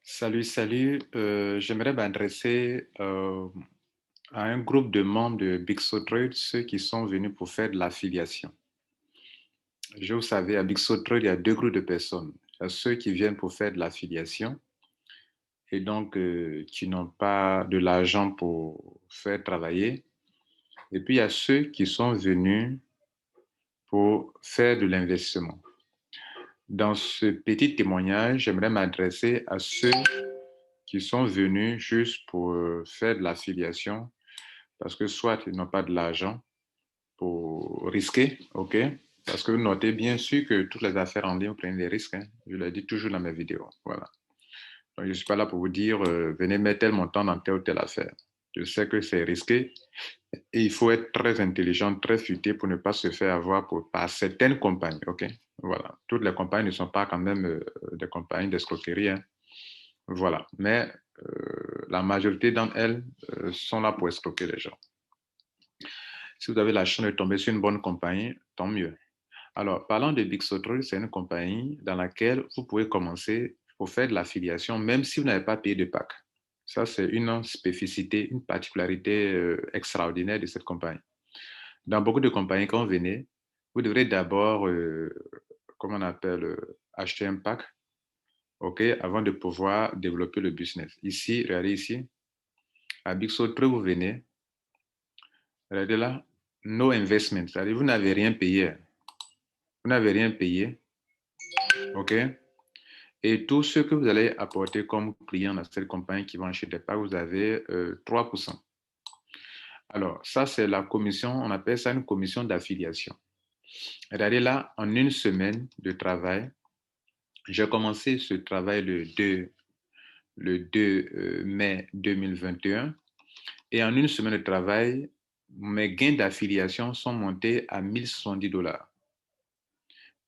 Salut, salut. J'aimerais m'adresser à un groupe de membres de Big So Trade, ceux qui sont venus pour faire de l'affiliation. Vous savez, à Big So Trade, il y a deux groupes de personnes. Il y a ceux qui viennent pour faire de l'affiliation et donc qui n'ont pas de l'argent pour faire travailler. Et puis, il y a ceux qui sont venus pour faire de l'investissement. Dans ce petit témoignage, j'aimerais m'adresser à ceux qui sont venus juste pour faire de l'affiliation parce que soit ils n'ont pas de l'argent pour risquer, OK? Parce que vous notez bien sûr que toutes les affaires en ligne, vous prenez des risques, hein. Je le dis toujours dans mes vidéos, voilà. Donc, je ne suis pas là pour vous dire, venez mettre tel montant dans telle ou telle affaire. Je sais que c'est risqué et il faut être très intelligent, très futé pour ne pas se faire avoir par certaines compagnies, OK? Voilà. Toutes les compagnies ne sont pas quand même des compagnies d'escroquerie, hein. Voilà. Mais la majorité d'entre elles sont là pour escroquer les gens. Si vous avez la chance de tomber sur une bonne compagnie, tant mieux. Alors, parlant de Big Sotro, c'est une compagnie dans laquelle vous pouvez commencer pour faire de l'affiliation, même si vous n'avez pas payé de PAC. Ça, c'est une spécificité, une particularité extraordinaire de cette compagnie. Dans beaucoup de compagnies, quand vous venez, vous devrez d'abord, comment on appelle, acheter un pack, OK, avant de pouvoir développer le business. Ici, regardez ici, à Big Sotro, vous venez, regardez là, no investment, c'est-à-dire vous n'avez rien payé. Vous n'avez rien payé, OK? Et tout ce que vous allez apporter comme client dans cette compagnie qui vend chez des packs, vous avez 3%. Alors, ça, c'est la commission, on appelle ça une commission d'affiliation. Regardez là, en une semaine de travail, j'ai commencé ce travail le 2 mai 2021 et en une semaine de travail, mes gains d'affiliation sont montés à 1070 $.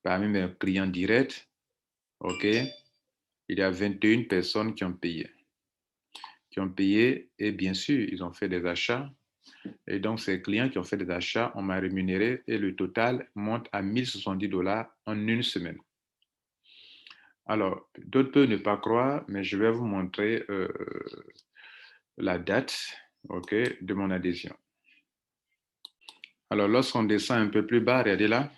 Parmi mes clients directs, OK, il y a 21 personnes qui ont payé et bien sûr, ils ont fait des achats. Et donc, ces clients qui ont fait des achats, on m'a rémunéré et le total monte à 1070 $ en une semaine. Alors, d'autres peuvent ne pas croire, mais je vais vous montrer la date, OK, de mon adhésion. Alors, lorsqu'on descend un peu plus bas, regardez là,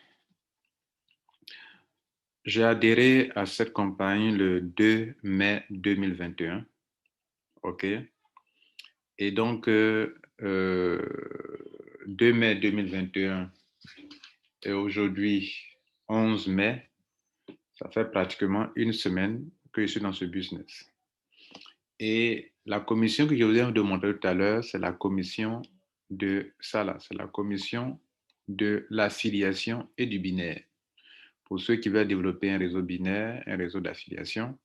j'ai adhéré à cette compagnie le 2 mai 2021, OK? Et donc, 2 mai 2021 et aujourd'hui 11 mai, ça fait pratiquement une semaine que je suis dans ce business. Et la commission que je vous ai demandé tout à l'heure, c'est la commission de ça là, c'est la commission de l'affiliation et du binaire. Pour ceux qui veulent développer un réseau binaire, un réseau d'affiliation,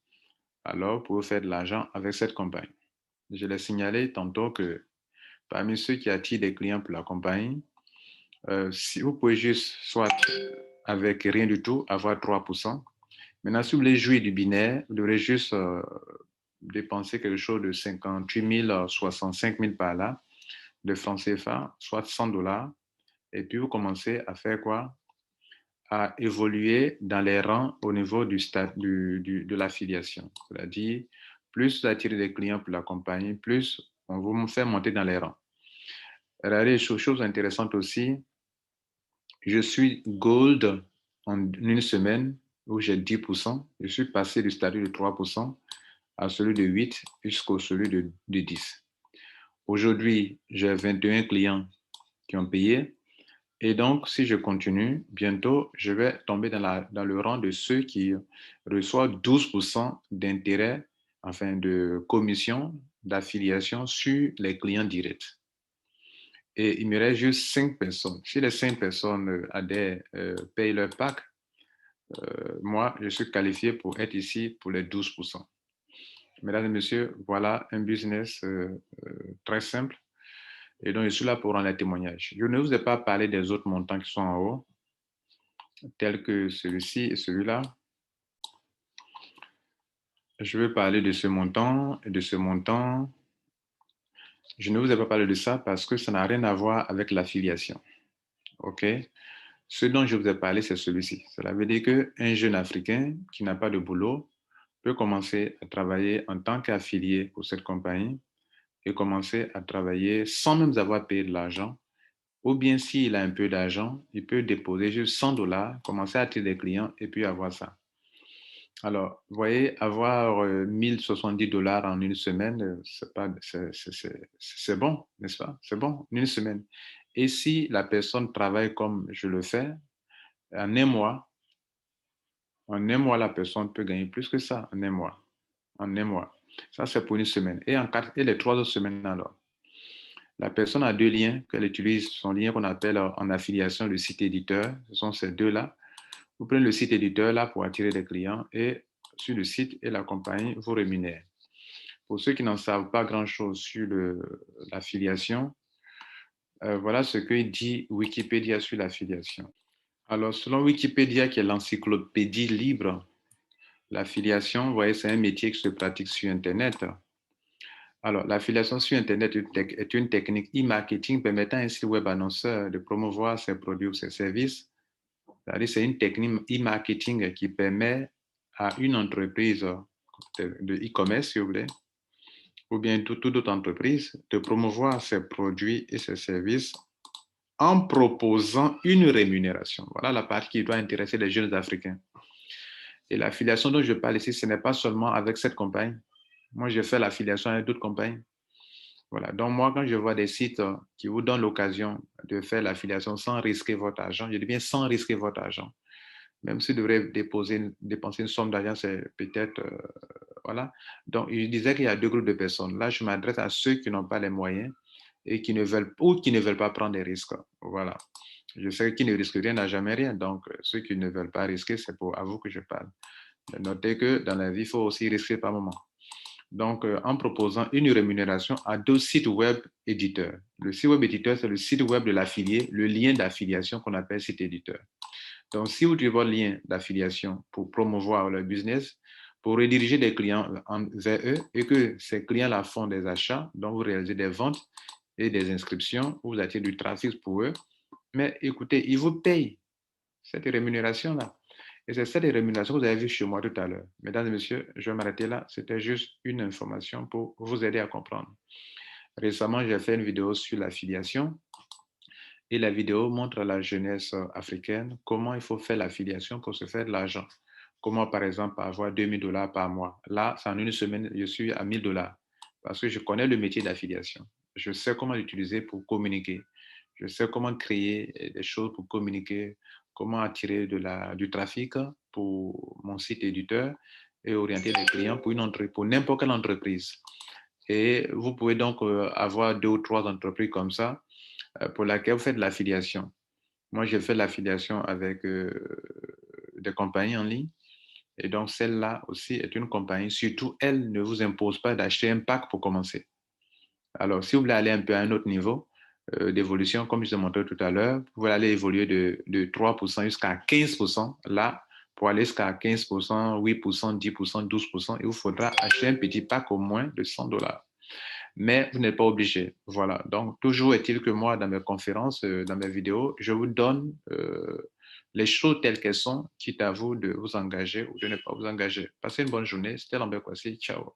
alors vous pouvez faire de l'argent avec cette compagnie. Je l'ai signalé tantôt que parmi ceux qui attirent des clients pour la compagnie, si vous pouvez juste, soit avec rien du tout, avoir 3%. Maintenant, si vous voulez jouer du binaire, vous devrez juste dépenser quelque chose de 58 000, 65 000 par là, de francs CFA, soit 100 $. Et puis, vous commencez à faire quoi? À évoluer dans les rangs au niveau du stade de l'affiliation. C'est-à-dire, plus vous attirez des clients pour la compagnie, plus on vous fait monter dans les rangs. Regardez, chose intéressante aussi, je suis gold en une semaine où j'ai 10%. Je suis passé du statut de 3% à celui de 8 jusqu'au celui de 10. Aujourd'hui, j'ai 21 clients qui ont payé. Et donc, si je continue, bientôt, je vais tomber dans le rang de ceux qui reçoivent 12% d'intérêt, enfin de commission d'affiliation sur les clients directs. Et il me reste juste 5 personnes. Si les 5 personnes adhèrent, payent leur pack, moi, je suis qualifié pour être ici pour les 12%. Mesdames et messieurs, voilà un business très simple. Et donc, je suis là pour rendre les témoignages. Je ne vous ai pas parlé des autres montants qui sont en haut, tels que celui-ci et celui-là. Je vais parler de ce montant et de ce montant. Je ne vous ai pas parlé de ça parce que ça n'a rien à voir avec l'affiliation. OK? Ce dont je vous ai parlé, c'est celui-ci. Cela veut dire qu'un jeune Africain qui n'a pas de boulot peut commencer à travailler en tant qu'affilié pour cette compagnie et commencer à travailler sans même avoir payé de l'argent. Ou bien s'il a un peu d'argent, il peut déposer juste $100, commencer à attirer des clients et puis avoir ça. Alors, vous voyez, avoir $1070 en une semaine, c'est bon, n'est-ce pas? C'est bon, en une semaine. Et si la personne travaille comme je le fais, en en un mois, la personne peut gagner plus que ça, en un mois. En un mois. Ça, c'est pour une semaine. Et les 3 autres semaines, alors. La personne a deux liens qu'elle utilise, son lien qu'on appelle en affiliation le site éditeur. Ce sont ces deux-là. Vous prenez le site éditeur là pour attirer des clients et sur le site et la compagnie vous rémunère. Pour ceux qui n'en savent pas grand-chose sur l'affiliation, voilà ce que dit Wikipédia sur l'affiliation. Alors, selon Wikipédia, qui est l'encyclopédie libre, l'affiliation, vous voyez, c'est un métier qui se pratique sur Internet. Alors, l'affiliation sur Internet est une technique e-marketing permettant ainsi au web annonceur de promouvoir ses produits ou ses services. C'est-à-dire, c'est une technique e-marketing qui permet à une entreprise de e-commerce, si vous voulez, ou bien toute autre entreprise, de promouvoir ses produits et ses services en proposant une rémunération. Voilà la partie qui doit intéresser les jeunes Africains. Et l'affiliation dont je parle ici, ce n'est pas seulement avec cette compagnie. Moi, je fais l'affiliation avec d'autres compagnies. Voilà. Donc, moi, quand je vois des sites qui vous donnent l'occasion de faire l'affiliation sans risquer votre argent, je dis bien sans risquer votre argent. Même si vous devrez dépenser une somme d'argent, c'est peut-être, voilà. Donc, je disais qu'il y a deux groupes de personnes. Là, je m'adresse à ceux qui n'ont pas les moyens et qui ne veulent, ou qui ne veulent pas prendre des risques. Voilà. Je sais qu'ils ne risquent rien n'a jamais rien. Donc, ceux qui ne veulent pas risquer, c'est à vous que je parle. Notez que dans la vie, il faut aussi risquer par moment. Donc, en proposant une rémunération à deux sites web éditeurs. Le site web éditeur, c'est le site web de l'affilié, le lien d'affiliation qu'on appelle site éditeur. Donc, si vous utilisez votre lien d'affiliation pour promouvoir le business, pour rediriger des clients vers eux et que ces clients-là font des achats, donc vous réalisez des ventes et des inscriptions, vous attirez du trafic pour eux, mais écoutez, ils vous payent cette rémunération-là. Et c'est cette rémunération que vous avez vue chez moi tout à l'heure. Mesdames et messieurs, je vais m'arrêter là. C'était juste une information pour vous aider à comprendre. Récemment, j'ai fait une vidéo sur l'affiliation et la vidéo montre à la jeunesse africaine comment il faut faire l'affiliation pour se faire de l'argent. Comment, par exemple, avoir $2000 par mois. Là, en une semaine, je suis à $1000 parce que je connais le métier d'affiliation. Je sais comment l'utiliser pour communiquer. Je sais comment créer des choses pour communiquer, comment attirer du trafic pour mon site éditeur et orienter les clients pour n'importe quelle entreprise. Et vous pouvez donc avoir deux ou trois entreprises comme ça pour laquelle vous faites de l'affiliation. Moi, j'ai fait de l'affiliation avec des compagnies en ligne. Et donc, celle-là aussi est une compagnie. Surtout, elle ne vous impose pas d'acheter un pack pour commencer. Alors, si vous voulez aller un peu à un autre niveau d'évolution, comme je vous ai montré tout à l'heure, vous pouvez aller évoluer de 3% jusqu'à 15%. Là, pour aller jusqu'à 15%, 8%, 10%, 12%, il vous faudra acheter un petit pack au moins de $100. Mais vous n'êtes pas obligé. Voilà. Donc, toujours est-il que moi, dans mes conférences, dans mes vidéos, je vous donne les choses telles qu'elles sont, quitte à vous de vous engager ou de ne pas vous engager. Passez une bonne journée. C'était Lambert Kwasi. Ciao.